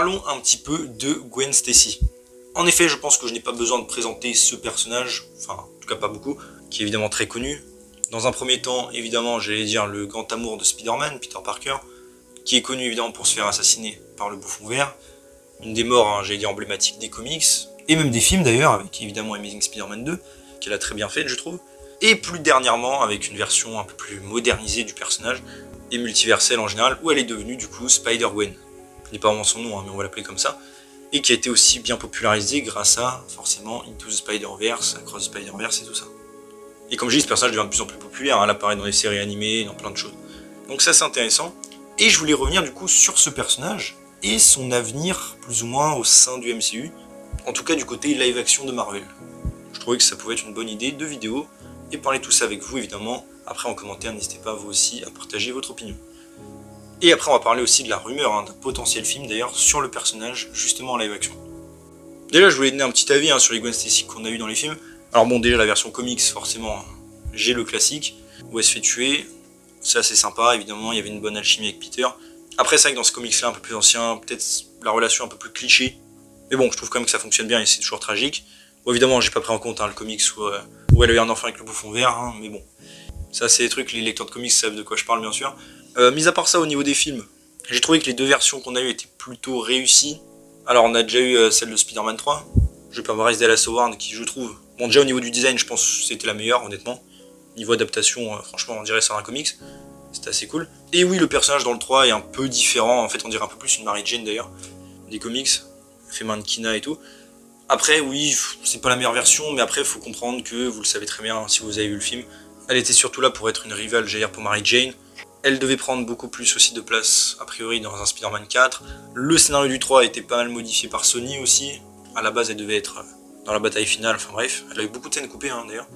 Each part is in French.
parlons un petit peu de Gwen Stacy. En effet, je pense que je n'ai pas besoin de présenter ce personnage, enfin en tout cas pas beaucoup, qui est évidemment très connu. Dans un premier temps, évidemment, j'allais dire le grand amour de Spider-Man, Peter Parker, qui est connu évidemment pour se faire assassiner par le Bouffon Vert, une des morts, j'allais dire, emblématiques des comics, et même des films d'ailleurs, avec évidemment Amazing Spider-Man 2, qu'elle a très bien fait, je trouve, et plus dernièrement avec une version un peu plus modernisée du personnage, et multiverselle en général, où elle est devenue du coup Spider-Gwen. Ce n'est pas vraiment son nom, hein, mais on va l'appeler comme ça, et qui a été aussi bien popularisée grâce à, forcément, Into the Spider-Verse, Across the Spider-Verse et tout ça. Et comme je dis, ce personnage devient de plus en plus populaire, elle apparaît dans les séries animées, dans plein de choses. Donc ça c'est intéressant, et je voulais revenir du coup sur ce personnage, et son avenir, plus ou moins, au sein du MCU, en tout cas du côté live action de Marvel. Je trouvais que ça pouvait être une bonne idée de vidéo, et parler tout ça avec vous évidemment. Après en commentaire, n'hésitez pas vous aussi à partager votre opinion. Et après on va parler aussi de la rumeur, d'un potentiel film d'ailleurs, sur le personnage, justement en live action. Déjà je voulais donner un petit avis sur les Gwen Stacy qu'on a eu dans les films. Alors bon, déjà la version comics, forcément, j'ai le classique, où elle se fait tuer, c'est assez sympa, évidemment, il y avait une bonne alchimie avec Peter. Après c'est vrai que dans ce comics là un peu plus ancien, peut-être la relation un peu plus cliché, mais bon, je trouve quand même que ça fonctionne bien et c'est toujours tragique. Bon, évidemment, j'ai pas pris en compte le comics où elle a eu un enfant avec le Bouffon Vert, mais bon. Ça, c'est des trucs, les lecteurs de comics savent de quoi je parle, bien sûr. Mis à part ça, au niveau des films, j'ai trouvé que les deux versions qu'on a eues étaient plutôt réussies. Alors, on a déjà eu celle de Spider-Man 3, je vais pas Bryce Dallas Howard, qui, je trouve... Bon, déjà, au niveau du design, je pense que c'était la meilleure, honnêtement. Niveau adaptation, franchement, on dirait ça un comics. C'était assez cool. Et oui, le personnage dans le 3 est un peu différent. En fait, on dirait un peu plus une Mary Jane, d'ailleurs, des comics. Fait mannequinat et tout. Après, oui, c'est pas la meilleure version, mais après, il faut comprendre que, vous le savez très bien si vous avez vu le film, elle était surtout là pour être une rivale, j'allais dire, pour Mary Jane. Elle devait prendre beaucoup plus aussi de place, a priori, dans un Spider-Man 4. Le scénario du 3 a été pas mal modifié par Sony aussi. À la base, elle devait être dans la bataille finale, enfin bref. Elle a eu beaucoup de scènes coupées, d'ailleurs.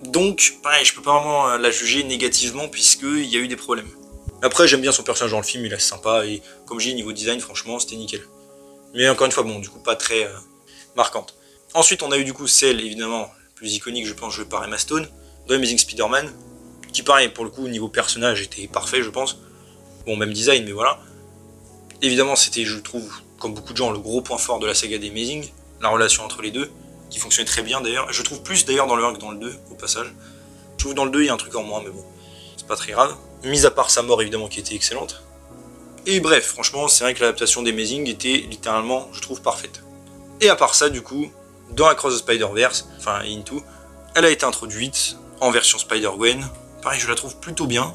Donc, pareil, je peux pas vraiment la juger négativement, puisqu'il y a eu des problèmes. Après, j'aime bien son personnage dans le film, il est sympa, et comme je dis, niveau design, franchement, c'était nickel. Mais encore une fois, bon, du coup, pas très... marquante. Ensuite, on a eu du coup celle, évidemment, plus iconique, je pense, jouée par Emma Stone, dans Amazing Spider-Man, qui pareil, pour le coup, niveau personnage, était parfait, je pense. Bon, même design, mais voilà. Évidemment, c'était, je trouve, comme beaucoup de gens, le gros point fort de la saga des Amazing, la relation entre les deux, qui fonctionnait très bien d'ailleurs. Je trouve plus d'ailleurs dans le 1 que dans le 2, au passage. Je trouve dans le 2, il y a un truc en moins, mais bon, c'est pas très grave. Mis à part sa mort, évidemment, qui était excellente. Et bref, franchement, c'est vrai que l'adaptation des Amazing était littéralement, je trouve, parfaite. Et à part ça, du coup, dans Across the Spider-Verse, enfin Into, elle a été introduite en version Spider-Gwen. Pareil, je la trouve plutôt bien.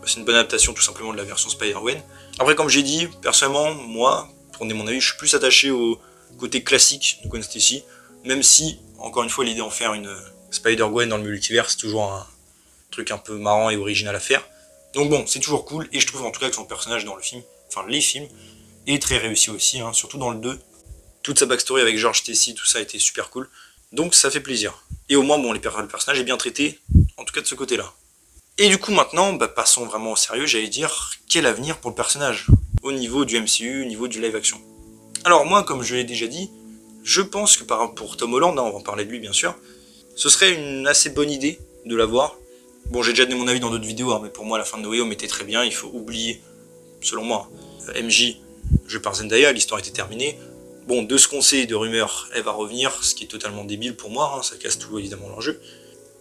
C'est une bonne adaptation tout simplement de la version Spider-Gwen. Après, comme j'ai dit, personnellement, moi, pour donner mon avis, je suis plus attaché au côté classique de Gwen Stacy. Même si, encore une fois, l'idée d'en faire une Spider-Gwen dans le multivers, c'est toujours un truc un peu marrant et original à faire. Donc bon, c'est toujours cool. Et je trouve en tout cas que son personnage dans le film, enfin les films, est très réussi aussi, surtout dans le 2. Toute sa backstory avec George Stacy, tout ça a été super cool. Donc ça fait plaisir. Et au moins, bon, le personnage est bien traité, en tout cas de ce côté-là. Et du coup, maintenant, passons vraiment au sérieux, j'allais dire, quel avenir pour le personnage au niveau du MCU, au niveau du live action. Alors moi, comme je l'ai déjà dit, je pense que pour Tom Holland, on va en parler de lui bien sûr, ce serait une assez bonne idée de l'avoir. Bon, j'ai déjà donné mon avis dans d'autres vidéos, mais pour moi, la fin de No Way Home était très bien, il faut oublier, selon moi, MJ, joué par Zendaya, l'histoire était terminée. Bon, de ce qu'on sait, de rumeurs, elle va revenir, ce qui est totalement débile pour moi, ça casse tout évidemment l'enjeu.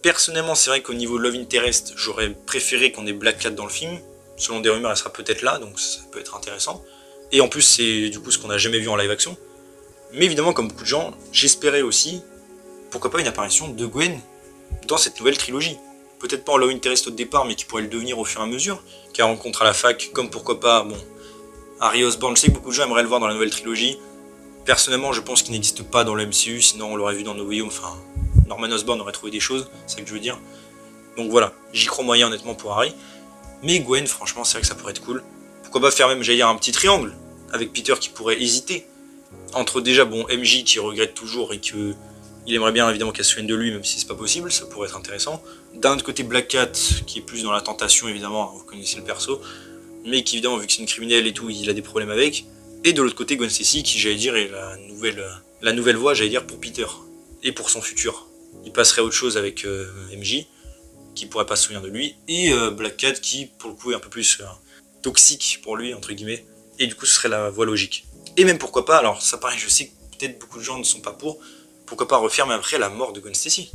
Personnellement, c'est vrai qu'au niveau Love Interest, j'aurais préféré qu'on ait Black Cat dans le film. Selon des rumeurs, elle sera peut-être là, donc ça peut être intéressant. Et en plus, c'est du coup ce qu'on n'a jamais vu en live action. Mais évidemment, comme beaucoup de gens, j'espérais aussi, pourquoi pas une apparition de Gwen dans cette nouvelle trilogie. Peut-être pas en Love Interest au départ, mais qui pourrait le devenir au fur et à mesure. Qu'elle rencontre à la fac, comme pourquoi pas, bon, Harry Osborn, je sais que beaucoup de gens aimeraient le voir dans la nouvelle trilogie. Personnellement, je pense qu'il n'existe pas dans le MCU, sinon on l'aurait vu dans No Way Home, enfin, Norman Osborn aurait trouvé des choses, c'est ce que je veux dire. Donc voilà, j'y crois moyen honnêtement pour Harry. Mais Gwen, franchement, c'est vrai que ça pourrait être cool. Pourquoi pas faire même, j'allais dire, un petit triangle, avec Peter qui pourrait hésiter. Entre déjà, bon, MJ qui regrette toujours et que il aimerait bien évidemment qu'elle se souvienne de lui, même si c'est pas possible, ça pourrait être intéressant. D'un autre côté, Black Cat, qui est plus dans la tentation, évidemment, vous connaissez le perso, mais qui évidemment, vu que c'est une criminelle et tout, il a des problèmes avec. Et de l'autre côté, Gwen Stacy, qui, j'allais dire, est la nouvelle voie, j'allais dire, pour Peter. Et pour son futur. Il passerait à autre chose avec MJ, qui pourrait pas se souvenir de lui. Et Black Cat, qui, pour le coup, est un peu plus toxique pour lui, entre guillemets. Et du coup, ce serait la voie logique. Et même pourquoi pas, alors ça pareil, je sais que peut-être beaucoup de gens ne sont pas pourquoi pas refaire mais après la mort de Gwen Stacy,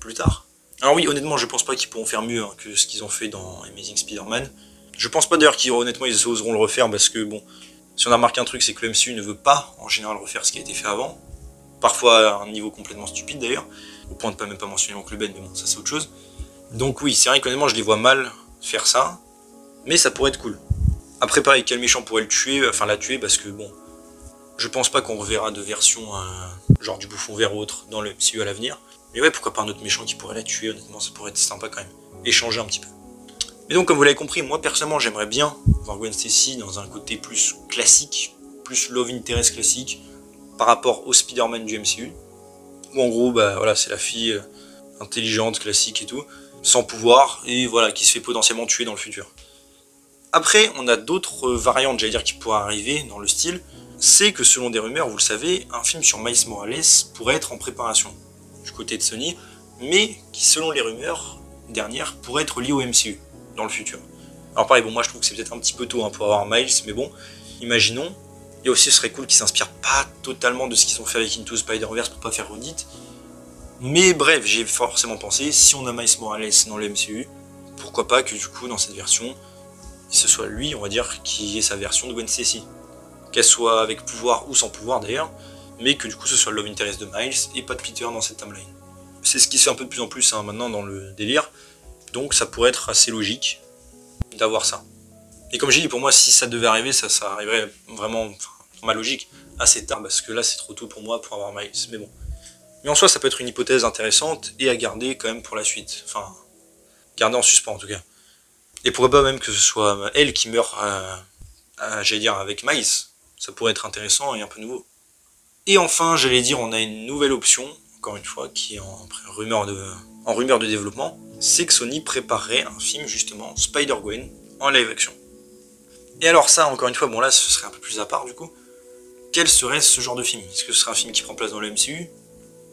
plus tard. Alors oui, honnêtement, je pense pas qu'ils pourront faire mieux hein, que ce qu'ils ont fait dans Amazing Spider-Man. Je pense pas d'ailleurs qu'ils honnêtement ils oseront le refaire parce que bon, si on a remarqué un truc, c'est que le MCU ne veut pas en général refaire ce qui a été fait avant. Parfois à un niveau complètement stupide d'ailleurs, au point de pas même pas mentionner l'oncle Ben, mais bon, ça c'est autre chose. Donc oui, c'est vrai qu'honnêtement je les vois mal faire ça, mais ça pourrait être cool. Après pareil, quel méchant pourrait le tuer, enfin la tuer, parce que bon, je pense pas qu'on reverra de version genre du Bouffon Vert ou autre dans le MCU à l'avenir. Mais ouais, pourquoi pas un autre méchant qui pourrait la tuer, honnêtement ça pourrait être sympa quand même. Échanger un petit peu. Mais donc comme vous l'avez compris, moi personnellement j'aimerais bien voir Gwen Stacy dans un côté plus classique, plus love interest classique, par rapport au Spider-Man du MCU. Où en gros, bah voilà, c'est la fille intelligente, classique et tout, sans pouvoir, et voilà, qui se fait potentiellement tuer dans le futur. Après, on a d'autres variantes, j'allais dire, qui pourraient arriver dans le style. C'est que selon des rumeurs, vous le savez, un film sur Miles Morales pourrait être en préparation du côté de Sony, mais qui selon les rumeurs dernières pourrait être lié au MCU dans le futur. Alors pareil, bon moi je trouve que c'est peut-être un petit peu tôt hein, pour avoir Miles, mais bon, imaginons. Et aussi ce serait cool qu'ils s'inspirent pas totalement de ce qu'ils ont fait avec Into Spider-Verse pour pas faire redite. Mais bref, j'ai forcément pensé, si on a Miles Morales dans le MCU, pourquoi pas que du coup dans cette version, ce soit lui, on va dire, qui ait sa version de Gwen Stacy. Qu'elle soit avec pouvoir ou sans pouvoir d'ailleurs, mais que du coup ce soit le love interest de Miles et pas de Peter dans cette timeline. C'est ce qui se fait un peu de plus en plus hein, maintenant dans le délire, donc ça pourrait être assez logique d'avoir ça. Et comme j'ai dit, pour moi, si ça devait arriver, ça arriverait vraiment, dans ma logique, assez tard, parce que là c'est trop tôt pour moi pour avoir Miles, mais bon. Mais en soi, ça peut être une hypothèse intéressante et à garder quand même pour la suite, enfin, garder en suspens en tout cas. Et pourquoi pas même que ce soit elle qui meurt, j'allais dire, avec Miles, ça pourrait être intéressant et un peu nouveau. Et enfin, j'allais dire, on a une nouvelle option, encore une fois, qui est en rumeur de développement, c'est que Sony préparerait un film justement, Spider-Gwen, en live action. Et alors ça, encore une fois, bon là, ce serait un peu plus à part du coup, quel serait ce genre de film? Est-ce que ce serait un film qui prend place dans le MCU?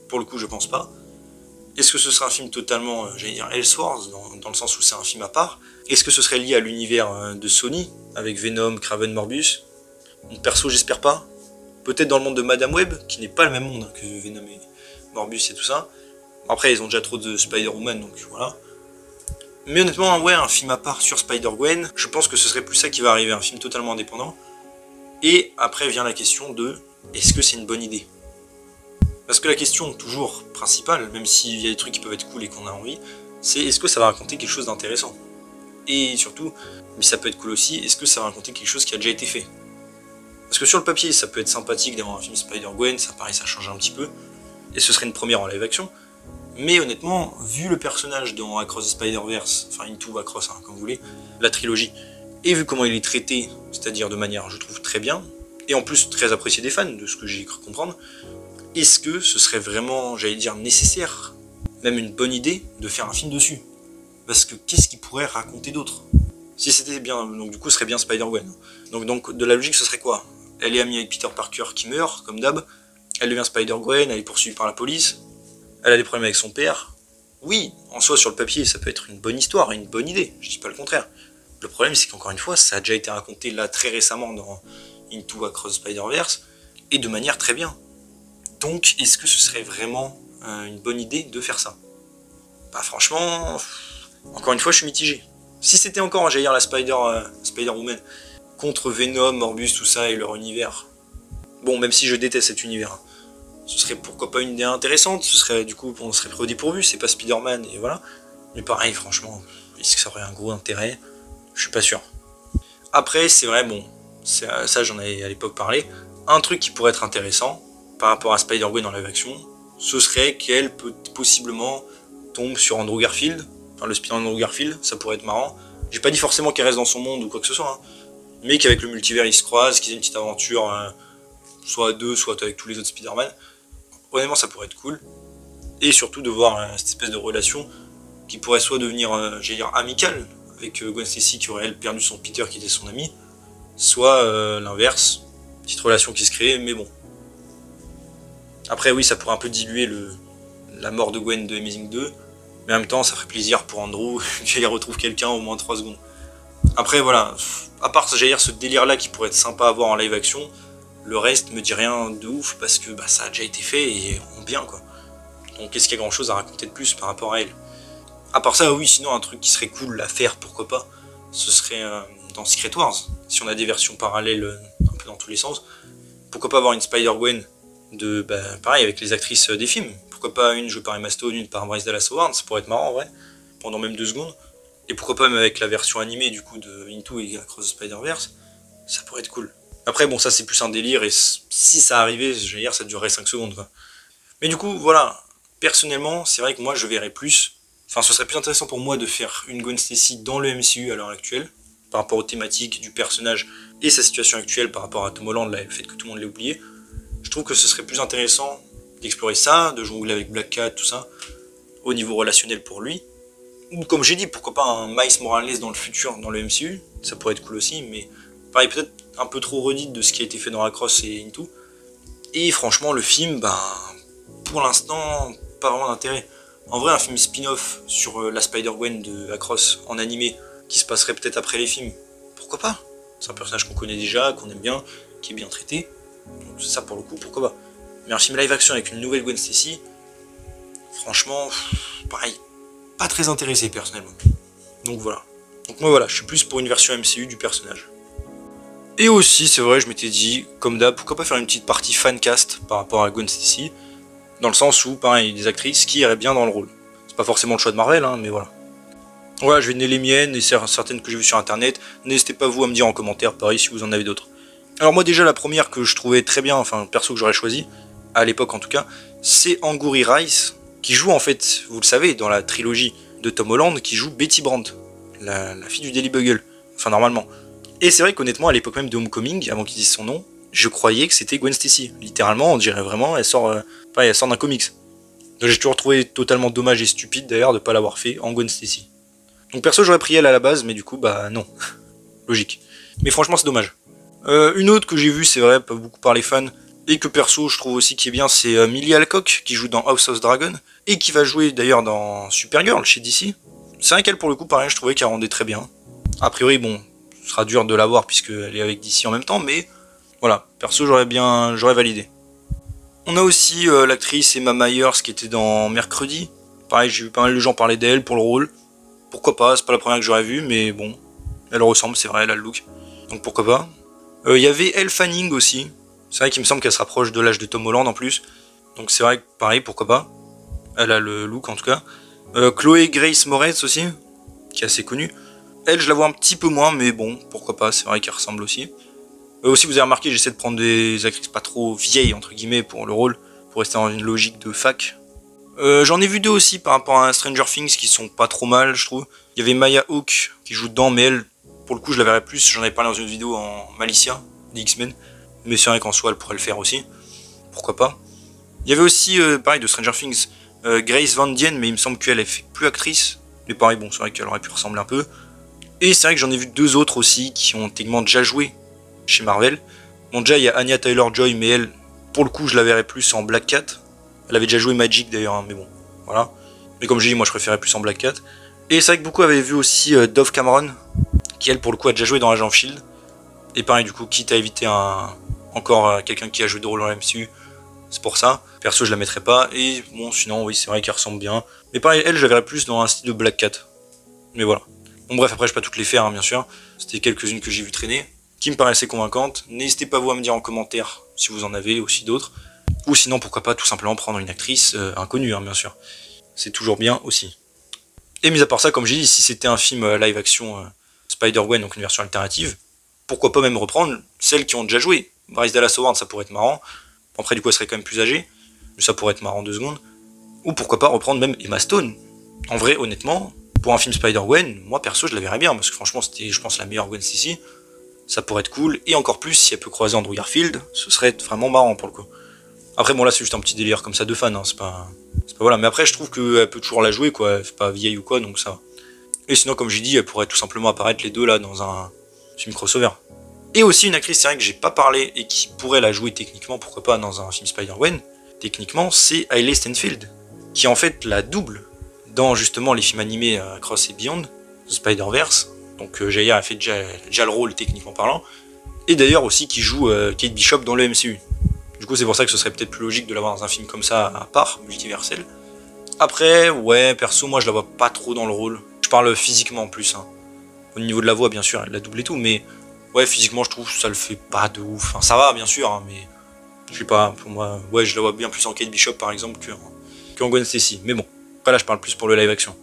Pour le coup, je pense pas. Est-ce que ce serait un film totalement, j'allais dire, Elseworlds, dans le sens où c'est un film à part? Est-ce que ce serait lié à l'univers de Sony, avec Venom, Kraven, Morbius? Perso, j'espère pas. Peut-être dans le monde de Madame Web, qui n'est pas le même monde que Venom et Morbius et tout ça. Après, ils ont déjà trop de Spider-Woman, donc voilà. Mais honnêtement, ouais, un film à part sur Spider-Gwen, je pense que ce serait plus ça qui va arriver, un film totalement indépendant. Et après vient la question de, est-ce que c'est une bonne idée? Parce que la question, toujours principale, même s'il y a des trucs qui peuvent être cool et qu'on a envie, c'est est-ce que ça va raconter quelque chose d'intéressant? Et surtout, mais ça peut être cool aussi, est-ce que ça va raconter quelque chose qui a déjà été fait? Parce que sur le papier, ça peut être sympathique d'avoir un film Spider-Gwen, ça paraît, ça change un petit peu, et ce serait une première en live action. Mais honnêtement, vu le personnage dans Across the Spider-Verse, enfin Into Across, hein, comme vous voulez, la trilogie, et vu comment il est traité, c'est-à-dire de manière, je trouve, très bien, et en plus très apprécié des fans, de ce que j'ai cru comprendre, est-ce que ce serait vraiment, j'allais dire, nécessaire, même une bonne idée, de faire un film dessus? Parce que qu'est-ce qu'il pourrait raconter d'autre? Si c'était bien, donc du coup ce serait bien Spider-Gwen. Donc de la logique ce serait quoi? Elle est amie avec Peter Parker qui meurt, comme d'hab, elle devient Spider-Gwen, elle est poursuivie par la police, elle a des problèmes avec son père. Oui, en soi sur le papier ça peut être une bonne histoire, une bonne idée, je dis pas le contraire. Le problème c'est qu'encore une fois, ça a déjà été raconté là très récemment dans Into Across Spider-Verse, et de manière très bien. Donc est-ce que ce serait vraiment une bonne idée de faire ça? Bah franchement, encore une fois je suis mitigé. Si c'était encore, j'allais dire, la Spider-Woman contre Venom, Morbius, tout ça et leur univers, bon, même si je déteste cet univers, ce serait pourquoi pas une idée intéressante, ce serait du coup, on serait pris au dépourvu, c'est pas Spider-Man, et voilà. Mais pareil, franchement, est-ce que ça aurait un gros intérêt? Je suis pas sûr. Après, c'est vrai, bon, ça j'en avais à l'époque parlé, un truc qui pourrait être intéressant par rapport à Spider-Gwen en live action, ce serait qu'elle possiblement tombe sur Andrew Garfield, enfin le Spider-Man Andrew Garfield, ça pourrait être marrant. J'ai pas dit forcément qu'elle reste dans son monde ou quoi que ce soit, hein, mais qu'avec le multivers ils se croisent, qu'ils aient une petite aventure, soit à deux, soit avec tous les autres Spider-Man. Honnêtement, ça pourrait être cool. Et surtout de voir cette espèce de relation qui pourrait soit devenir, j'allais dire, amicale, avec Gwen Stacy qui aurait elle perdu son Peter qui était son ami, soit l'inverse, petite relation qui se crée, mais bon. Après oui, ça pourrait un peu diluer la mort de Gwen de Amazing 2, mais en même temps ça ferait plaisir pour Andrew qu'il retrouve quelqu'un au moins 3 secondes. Après voilà, à part j'allais dire ce délire là qui pourrait être sympa à voir en live action, Le reste me dit rien de ouf parce que bah, ça a déjà été fait et en bien quoi. Donc est-ce qu'il y a grand chose à raconter de plus par rapport à elle? À part ça, oui, sinon un truc qui serait cool à faire, pourquoi pas, ce serait dans Secret Wars, si on a des versions parallèles un peu dans tous les sens. Pourquoi pas avoir une Spider-Gwen de, bah, pareil, avec les actrices des films. Pourquoi pas une jouée par Emma Stone, une par Bryce Dallas Howard, ça pourrait être marrant en vrai, pendant même 2 secondes. Et pourquoi pas même avec la version animée du coup de Into et Across the Spider-Verse, ça pourrait être cool. Après bon, ça c'est plus un délire et si ça arrivait, je veux dire, ça durerait 5 secondes quoi. Mais du coup, voilà, personnellement, c'est vrai que moi je verrais plus. Enfin, ce serait plus intéressant pour moi de faire une Gwen Stacy dans le MCU à l'heure actuelle, par rapport aux thématiques du personnage et sa situation actuelle par rapport à Tom Holland, là, le fait que tout le monde l'ait oublié. Je trouve que ce serait plus intéressant d'explorer ça, de jongler avec Black Cat, tout ça, au niveau relationnel pour lui. Ou comme j'ai dit, pourquoi pas un Miles Morales dans le futur, dans le MCU, ça pourrait être cool aussi, mais pareil, peut-être un peu trop redit de ce qui a été fait dans Across et Into. Et franchement, le film, ben, pour l'instant, pas vraiment d'intérêt. En vrai, un film spin-off sur la Spider-Gwen de Across en animé, qui se passerait peut-être après les films, pourquoi pas? C'est un personnage qu'on connaît déjà, qu'on aime bien, qui est bien traité. Donc ça pour le coup, pourquoi pas? Mais un film live action avec une nouvelle Gwen Stacy, franchement, pareil, pas très intéressé personnellement. Donc voilà. Donc moi voilà, je suis plus pour une version MCU du personnage. Et aussi, c'est vrai, je m'étais dit, comme d'hab, pourquoi pas faire une petite partie fancast par rapport à Gwen Stacy, dans le sens où, pareil, des actrices qui iraient bien dans le rôle. C'est pas forcément le choix de Marvel, hein, mais voilà. Voilà, je vais donner les miennes et certaines que j'ai vues sur internet. N'hésitez pas vous à me dire en commentaire, pareil, si vous en avez d'autres. Alors moi déjà, la première que je trouvais très bien, enfin, perso que j'aurais choisi, à l'époque en tout cas, c'est Angourie Rice, qui joue en fait, vous le savez, dans la trilogie de Tom Holland, qui joue Betty Brant, la fille du Daily Bugle, enfin normalement. Et c'est vrai qu'honnêtement, à l'époque même de Homecoming, avant qu'il dise son nom, je croyais que c'était Gwen Stacy. Littéralement, on dirait vraiment, elle sort d'un comics. Donc j'ai toujours trouvé totalement dommage et stupide d'ailleurs de pas l'avoir fait en Gwen Stacy. Donc perso, j'aurais pris elle à la base, mais du coup, bah non. Logique. Mais franchement, c'est dommage. Une autre que j'ai vue, c'est vrai, pas beaucoup par les fans, et que perso, je trouve aussi qui est bien, c'est Millie Alcock, qui joue dans House of Dragon, et qui va jouer d'ailleurs dans Supergirl chez DC. C'est vrai qu'elle, pour le coup, pareil, je trouvais qu'elle rendait très bien. A priori, bon, ce sera dur de la voir puisqu'elle est avec DC en même temps, mais voilà, perso j'aurais validé. On a aussi l'actrice Emma Myers qui était dans Mercredi. Pareil, j'ai vu pas mal de gens parler d'elle pour le rôle. Pourquoi pas, c'est pas la première que j'aurais vue, mais bon, elle ressemble, c'est vrai, elle a le look. Donc pourquoi pas. Il y avait Elle Fanning aussi. C'est vrai qu'il me semble qu'elle se rapproche de l'âge de Tom Holland en plus. Donc c'est vrai que pareil, pourquoi pas. Elle a le look en tout cas. Chloé Grace Moretz aussi, qui est assez connue. Elle, je la vois un petit peu moins, mais bon, pourquoi pas, c'est vrai qu'elle ressemble aussi. Aussi, vous avez remarqué, j'essaie de prendre des actrices pas trop vieilles, entre guillemets, pour le rôle, pour rester dans une logique de fac. J'en ai vu 2 aussi par rapport à Stranger Things qui sont pas trop mal, je trouve. Il y avait Maya Hawke qui joue dedans, mais elle, pour le coup, je la verrais plus. J'en avais parlé dans une vidéo en Malicia, des X-Men. Mais c'est vrai qu'en soi, elle pourrait le faire aussi. Pourquoi pas. Il y avait aussi, pareil, de Stranger Things, Grace Van Dien, mais il me semble qu'elle est fait plus actrice. Mais pareil, bon, c'est vrai qu'elle aurait pu ressembler un peu. Et c'est vrai que j'en ai vu 2 autres aussi qui ont techniquement déjà joué chez Marvel. Bon, déjà, il y a Anya Taylor-Joy, mais elle, pour le coup, je la verrais plus en Black Cat. Elle avait déjà joué Magic d'ailleurs, hein, mais bon, voilà. Mais comme j'ai dit, moi je préférais plus en Black Cat. Et c'est vrai que beaucoup avaient vu aussi Dove Cameron, qui elle, pour le coup, a déjà joué dans Agent of Shield. Et pareil, du coup, quitte à éviter encore quelqu'un qui a joué de rôle dans la MCU, c'est pour ça. Perso, je la mettrais pas. Et bon, sinon, oui, c'est vrai qu'elle ressemble bien. Mais pareil, elle, je la verrais plus dans un style de Black Cat. Mais voilà. Bon, bref, après, je vais pas toutes les faire, hein, bien sûr. C'était quelques-unes que j'ai vu traîner, qui me paraissaient convaincantes. N'hésitez pas vous à me dire en commentaire si vous en avez aussi d'autres. Ou sinon, pourquoi pas tout simplement prendre une actrice inconnue, hein, bien sûr. C'est toujours bien aussi. Et mis à part ça, comme j'ai dit, si c'était un film live action Spider-Gwen, donc une version alternative, pourquoi pas même reprendre celles qui ont déjà joué. Bryce Dallas Howard, ça pourrait être marrant. Après, du coup, elle serait quand même plus âgée, mais ça pourrait être marrant en 2 secondes. Ou pourquoi pas reprendre même Emma Stone. En vrai, honnêtement, pour un film Spider-Gwen, moi perso, je la verrais bien, parce que franchement, c'était, je pense, la meilleure Gwen Stacy. Ça pourrait être cool, et encore plus, si elle peut croiser Andrew Garfield, ce serait vraiment marrant pour le coup. Après, bon, là, c'est juste un petit délire comme ça de fan, hein, c'est pas voilà. Mais après, je trouve qu'elle peut toujours la jouer, quoi. Elle fait pas vieille ou quoi, donc ça va. Et sinon, comme j'ai dit, elle pourrait tout simplement apparaître les deux là dans un film crossover. Et aussi une actrice, c'est vrai que j'ai pas parlé et qui pourrait la jouer techniquement, pourquoi pas, dans un film Spider-Gwen, techniquement, c'est Hailey Steinfeld, qui en fait la double dans justement les films animés Across et Beyond, Spider-Verse. Donc Jair a fait déjà le rôle techniquement parlant. Et d'ailleurs aussi qui joue Kate Bishop dans le MCU. Du coup c'est pour ça que ce serait peut-être plus logique de l'avoir dans un film comme ça à part, multiversel. Après, ouais, perso, moi je la vois pas trop dans le rôle. Je parle physiquement en plus. Hein. Au niveau de la voix, bien sûr, elle la double et tout, mais ouais, physiquement, je trouve que ça le fait pas de ouf. Enfin, ça va, bien sûr, hein, mais je sais pas, pour moi, ouais, je la vois bien plus en Kate Bishop par exemple qu'en Gwen Stacy. Mais bon, après là, je parle plus pour le live action.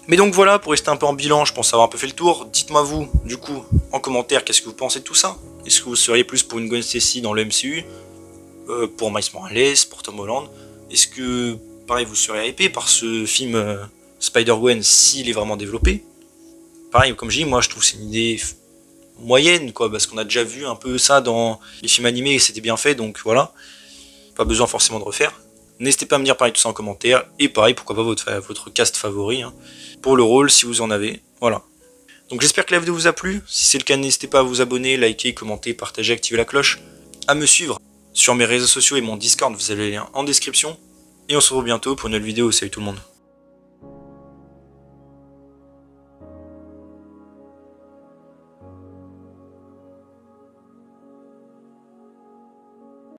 Mais donc voilà, pour rester un peu en bilan, je pense avoir un peu fait le tour. Dites-moi vous, du coup, en commentaire, qu'est-ce que vous pensez de tout ça? Est-ce que vous seriez plus pour une Gwen Stacy dans le MCU, pour Miles Morales, pour Tom Holland? Est-ce que, pareil, vous serez hypé par ce film Spider-Gwen s'il est vraiment développé? Pareil, comme je dis, moi je trouve que c'est une idée moyenne, quoi, parce qu'on a déjà vu un peu ça dans les films animés et c'était bien fait, donc voilà. Pas besoin forcément de refaire. N'hésitez pas à me dire pareil tout ça en commentaire, et pareil, pourquoi pas votre cast favori, hein, pour le rôle, si vous en avez, voilà. Donc j'espère que la vidéo vous a plu, si c'est le cas, n'hésitez pas à vous abonner, liker, commenter, partager, activer la cloche, à me suivre sur mes réseaux sociaux et mon Discord, vous avez les liens en description, et on se retrouve bientôt pour une nouvelle vidéo, salut tout le monde.